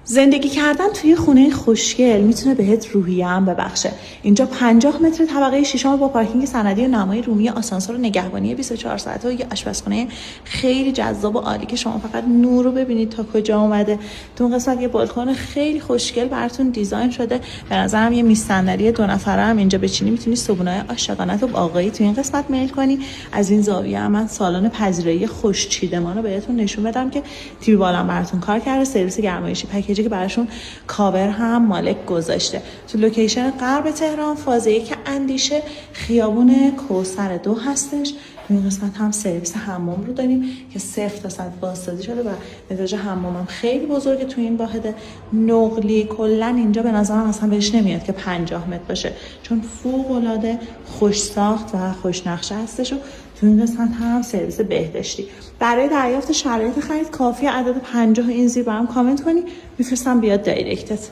زندگی کردن توی خونه خوشگل میتونه بهت روحیه هم ببخشه. اینجا 50 متر طبقه ششم با پارکینگ سندی و نمای رومی، آسانسور و نگهبانی 24 ساعته و یه آشپزخونه خیلی جذاب و عالی که شما فقط نور رو ببینید تا کجا اومده. تو اون قسمت یه بالکن خیلی خوشگل براتون دیزاین شده. به نظرم یه میز صندلی 2 نفره هم اینجا بچینی میتونی صبحونه‌های عاشقانه و باقایی تو این قسمت میل کنی. از این زاویه هم من سالن پذیرایی خوش چیدمان رو بهتون نشون بدم که تیوی بالا براتون کار کرده. سرویس گرمایشی پکیجی که براشون کاور هم مالک گذاشته. تو لوکیشن غرب تهران، فاز 1 اندیشه، خیابون کوثر 2 هستش. تو این قسمت هم سرویس حمام رو داریم که 0 تا 100 بازسازی شده و متراژ حمام هم خیلی بزرگه. تو این واحد نقلی کلا اینجا به نظرم اصلا بهش نمیاد که 50 متر باشه، چون فوق العاده خوش ساخت و خوش نقشه هستش. و تو این قسمت هم سرویس بهداشتی. برای دریافت شرایط خرید کافیه عدد 50 این زیر برام کامنت کنی، میفرستم بیاد دایرکتت.